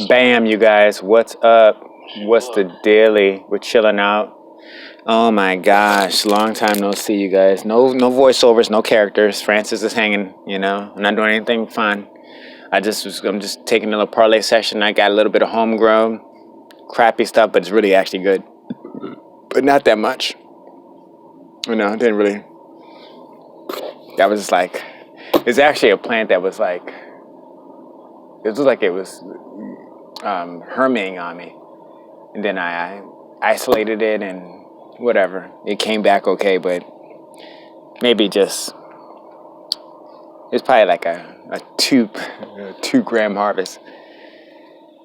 Bam, you guys, what's up? What's the daily? We're chilling out. Oh my gosh, long time no see, you guys. No voiceovers, no characters. Francis is hanging. I'm not doing anything fun. I'm just taking a little parlay session. I got a little bit of homegrown, crappy stuff, but it's really actually good. But not that much. It didn't really. That was just like, it's actually a plant that was like, it was like it was herming on me. And then I isolated it and whatever. It came back okay, but maybe just, it's probably like a 2 gram harvest.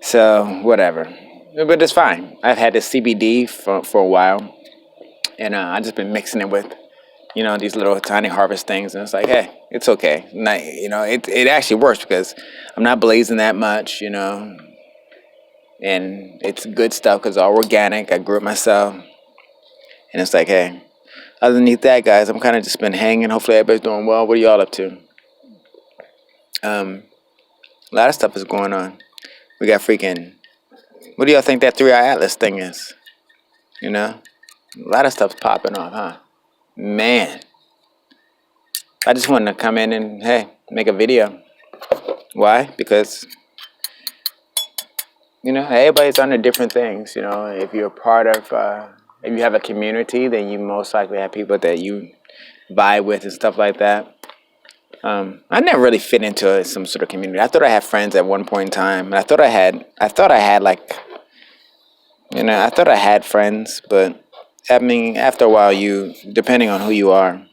So whatever. But it's fine. I've had this CBD for a while. And I've just been mixing it with, these little tiny harvest things. And it's like, hey, it's okay. Not, it actually works because I'm not blazing that much, and it's good stuff because it's all organic. I grew it myself. And it's like, hey, underneath that, guys, I'm kind of just been hanging. Hopefully everybody's doing well. What are y'all up to? A lot of stuff is going on. We got freaking, what do y'all think that 3-eye atlas thing is? A lot of stuff's popping off, huh? Man. I just wanted to come in and, hey, make a video. Why? Because, everybody's under different things. If you're a part of, if you have a community, then you most likely have people that you vibe with and stuff like that. I never really fit into some sort of community. I thought I had friends at one point in time, and I thought I had friends, but I mean, after a while, depending on who you are,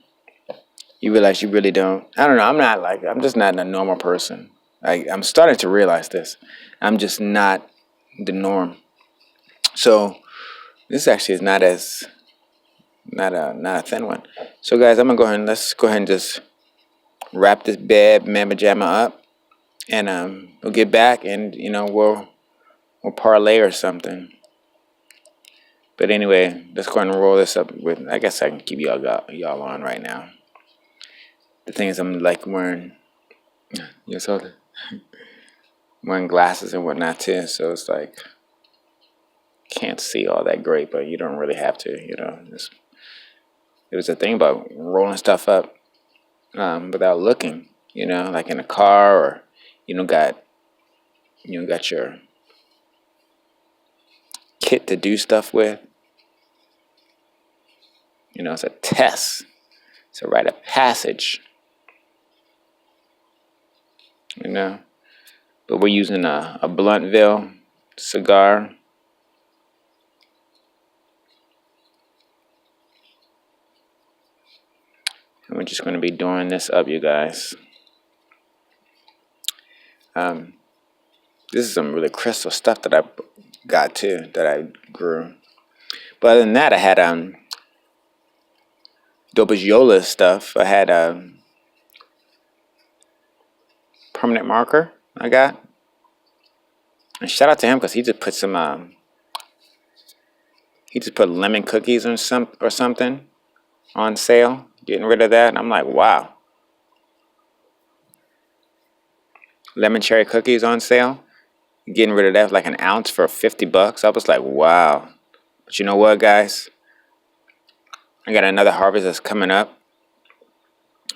you realize you really don't. I don't know. I'm just not a normal person. I'm starting to realize this. I'm just not the norm. So this actually is not a thin one. So guys, let's go ahead and just wrap this bad mamma jamma up, and we'll get back and we'll parlay or something. But anyway, let's go ahead and roll this up with. I guess I can keep y'all on right now. The thing is, I'm like wearing wearing glasses and whatnot too, so it's like can't see all that great, but you don't really have to. It was a thing about rolling stuff up without looking, like in a car or got your kit to do stuff with. It's a test. It's a rite of passage. But we're using a Bluntville cigar. And we're just going to be doing this up, you guys. This is some really crystal stuff that I got too, that I grew. But other than that, I had Dobajola stuff. I had permanent marker I got. And shout out to him because he just put he just put lemon cookies or something on sale, getting rid of that. And I'm like, wow. Lemon cherry cookies on sale, getting rid of that, like an ounce for $50. I was like, wow. But you know what, guys? I got another harvest that's coming up.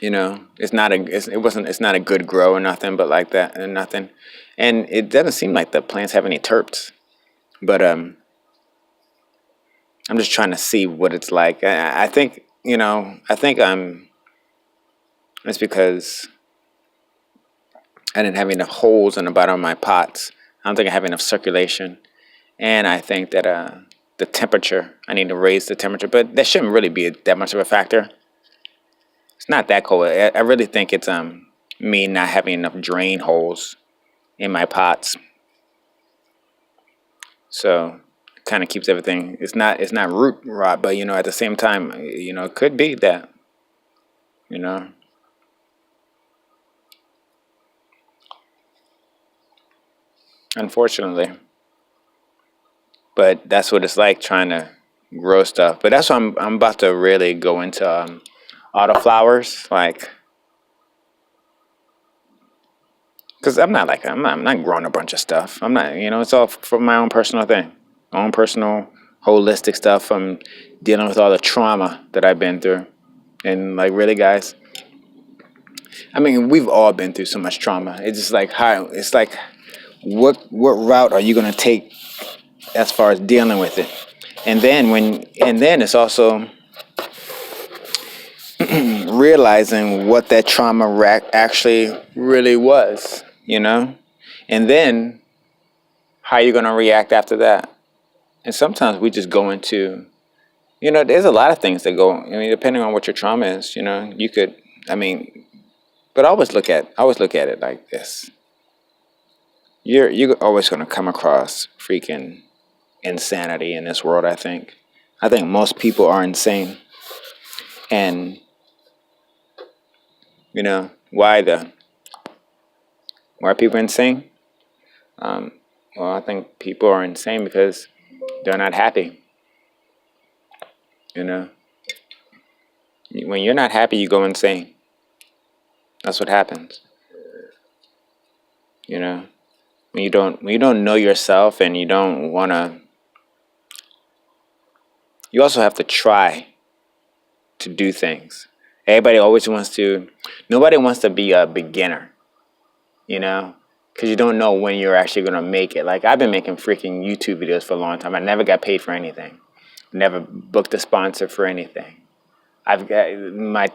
It's not a good grow or nothing, but like that and nothing. And it doesn't seem like the plants have any terps. But I'm just trying to see what it's like. I think it's because I didn't have enough holes in the bottom of my pots. I don't think I have enough circulation. And I think that the temperature, I need to raise the temperature, but that shouldn't really be that much of a factor. It's not that cold. I really think it's me not having enough drain holes in my pots. So it kind of keeps everything. It's not root rot, but at the same time, it could be that. Unfortunately. But that's what it's like trying to grow stuff. But that's why I'm about to really go into autoflowers, like Because I'm not growing a bunch of stuff. I'm not, it's all for my own personal thing, my own personal holistic stuff. I'm dealing with all the trauma that I've been through, and like really, guys. I mean, we've all been through so much trauma. It's just like how it's like, what route are you gonna take as far as dealing with it? And then it's also realizing what that trauma actually really was, and then how you're gonna react after that. And sometimes we just go into, there's a lot of things that go. I mean, depending on what your trauma is, you could. I mean, but I always look at it like this. You're always gonna come across freaking insanity in this world. I think most people are insane, and why are people insane? Well, I think people are insane because they're not happy. When you're not happy, you go insane. That's what happens. When you don't know yourself and you don't wanna. You also have to try to do things. Nobody wants to be a beginner, because you don't know when you're actually going to make it. Like, I've been making freaking YouTube videos for a long time. I never got paid for anything. Never booked a sponsor for anything. I've got my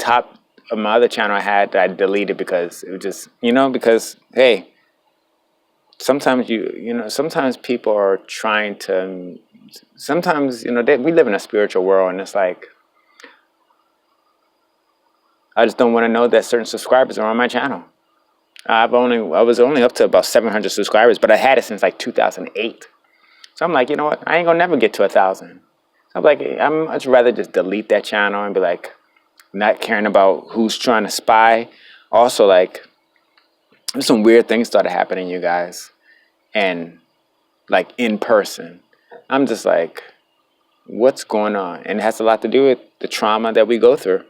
other channel I had that I deleted because it was just, because, hey, sometimes sometimes people are trying to, sometimes, we live in a spiritual world, and it's like, I just don't want to know that certain subscribers are on my channel. I was only up to about 700 subscribers, but I had it since like 2008. So I'm like, you know what? I ain't gonna never get to 1,000. So I'm like, I'm much rather just delete that channel and be like, not caring about who's trying to spy. Also, like, there's some weird things started happening, you guys, and like in person. I'm just like, what's going on? And it has a lot to do with the trauma that we go through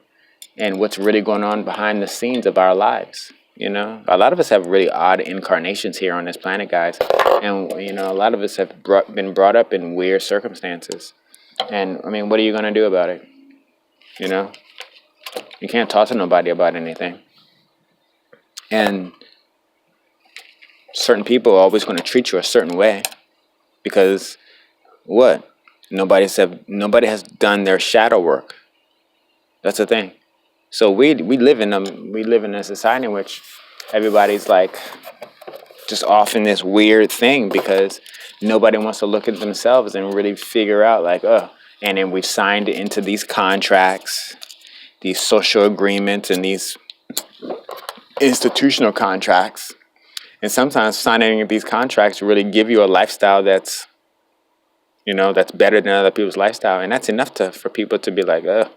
and what's really going on behind the scenes of our lives. A lot of us have really odd incarnations here on this planet, guys. And, a lot of us have been brought up in weird circumstances. And, I mean, what are you going to do about it? You can't talk to nobody about anything. And certain people are always going to treat you a certain way. Because, what? Nobody has done their shadow work. That's the thing. So we live in a society in which everybody's like just off in this weird thing because nobody wants to look at themselves and really figure out like, and then we've signed into these contracts, these social agreements, and these institutional contracts. And sometimes signing these contracts really give you a lifestyle that's better than other people's lifestyle, and that's enough for people to be like, they're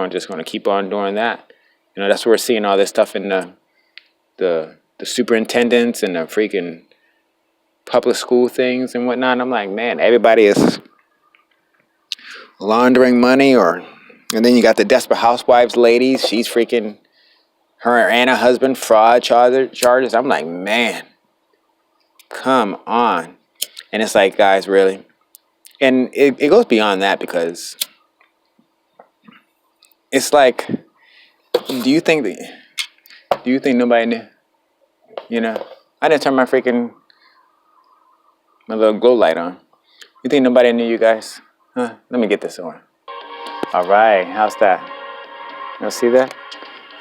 just going to keep on doing that. That's where we're seeing all this stuff in the superintendents and the freaking public school things and whatnot. I'm like, man, everybody is laundering money, and then you got the Desperate Housewives ladies. She's freaking, her and her husband, fraud charges. I'm like, man, come on. And it's like, guys, really? And it goes beyond that because it's like, do you think nobody knew? I didn't turn my little glow light on. You think nobody knew, you guys? Let me get this on. All right, how's that? You see that?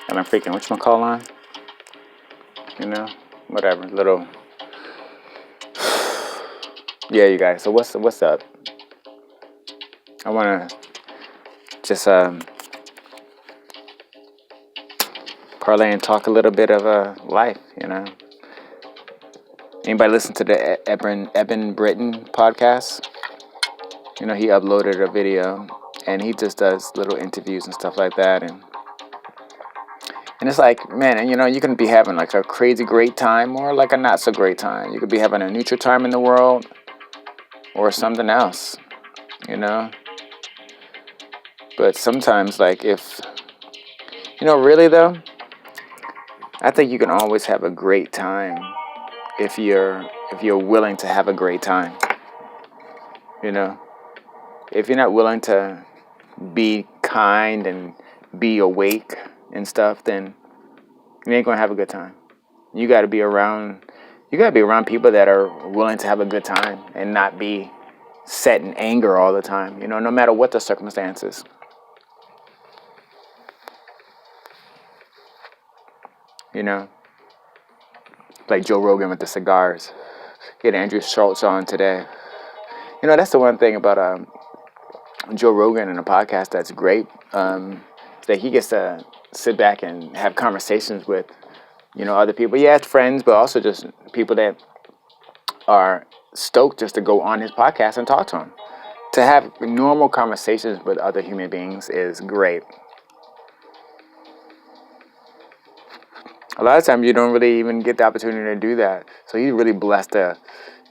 Got my freaking whatchamacall on? Whatever, little. Yeah, you guys. So what's up? I wanna just parlay and talk a little bit of life, Anybody listen to the Eben Britton podcast? He uploaded a video, and he just does little interviews and stuff like that, and it's like, man, and you can be having like a crazy great time or like a not so great time. You could be having a neutral time in the world or something else, But sometimes, like, if really though, I think you can always have a great time if you're willing to have a great time. You know, if you're not willing to be kind and be awake and stuff, then you ain't gonna have a good time. You got to be around. You got to be around people that are willing to have a good time and not be set in anger all the time. You know, no matter what the circumstances. You know, like Joe Rogan with the cigars. He had Andrew Schultz on today. You know, that's the one thing about Joe Rogan and a podcast that's great. That he gets to sit back and have conversations with, you know, other people. Yeah, it's friends, but also just people that are stoked just to go on his podcast and talk to him. To have normal conversations with other human beings is great. A lot of times you don't really even get the opportunity to do that. So he's really blessed to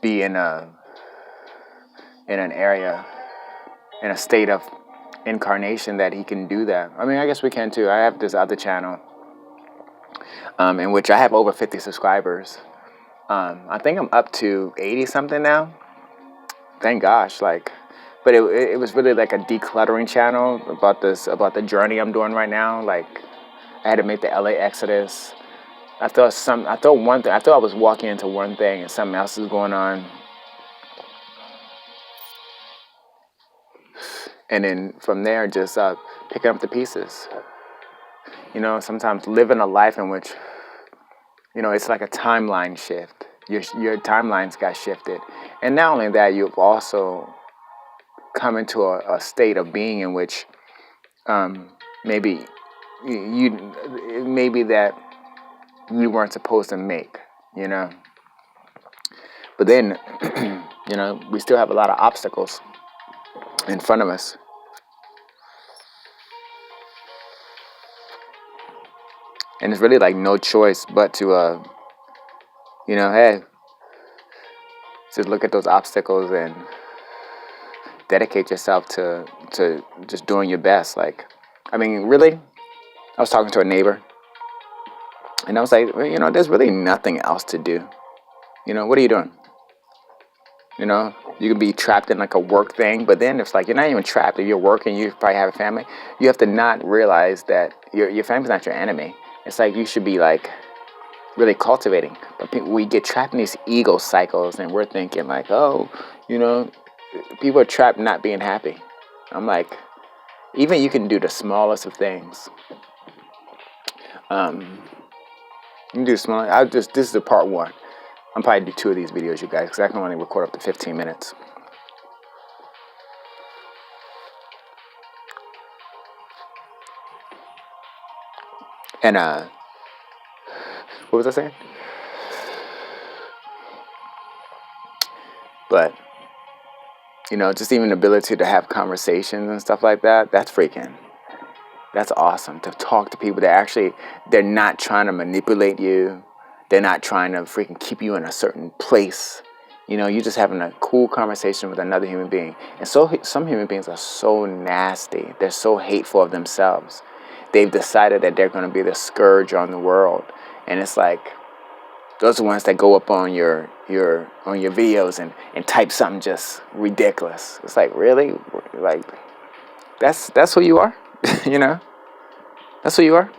be in an area, in a state of incarnation that he can do that. I mean, I guess we can too. I have this other channel in which I have over 50 subscribers. I think I'm up to 80 something now. Thank gosh, but it was really like a decluttering channel about the journey I'm doing right now. Like, I had to make the LA Exodus. I thought I was walking into one thing and something else is going on. And then from there, just picking up the pieces. You know, sometimes living a life in which, you know, it's like a timeline shift. Your timelines got shifted. And not only that, you've also come into a state of being in which maybe that you weren't supposed to make, you know. But then, you know, we still have a lot of obstacles in front of us. And it's really like no choice but to, you know, hey, just look at those obstacles and dedicate yourself to just doing your best. Like, I mean, really, I was talking to a neighbor, and I was like, well, you know, there's really nothing else to do. You know, what are you doing? You know, you can be trapped in like a work thing, but then it's like you're not even trapped. If you're working, you probably have a family. You have to not realize that your family's not your enemy. It's like you should be like really cultivating. But we get trapped in these ego cycles, and we're thinking like, oh, you know, people are trapped not being happy. I'm like, even you can do the smallest of things. You can do small. This is the part one. I'm probably do 2 of these videos, you guys, because I can only record up to 15 minutes. And what was I saying? But, you know, just even the ability to have conversations and stuff like that, that's awesome. To talk to people that actually, they're not trying to manipulate you. They're not trying to freaking keep you in a certain place. You know, you're just having a cool conversation with another human being. And so some human beings are so nasty. They're so hateful of themselves. They've decided that they're going to be the scourge on the world. And it's like, those are the ones that go up on your videos and type something just ridiculous. It's like, really? Like, that's who you are? You know? That's who you are?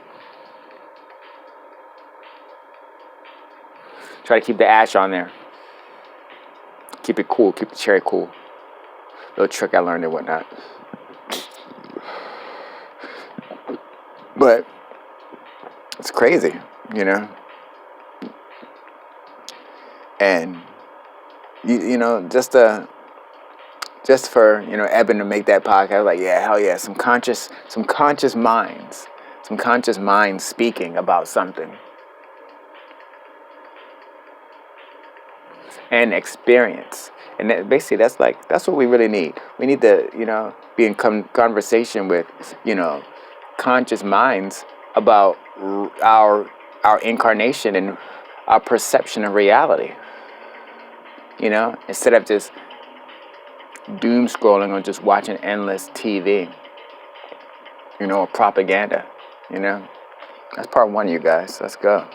Try to keep the ash on there. Keep it cool. Keep the cherry cool. Little trick I learned and whatnot. But it's crazy, you know? And, you know, just for, you know, Eben to make that podcast, like, yeah, hell yeah, some conscious minds speaking about something. And experience. And basically, that's what we really need. We need to, you know, be in conversation with, you know, conscious minds about our incarnation and our perception of reality. You know, instead of just doom scrolling or just watching endless TV, you know, or propaganda, you know. That's part one, you guys. Let's go.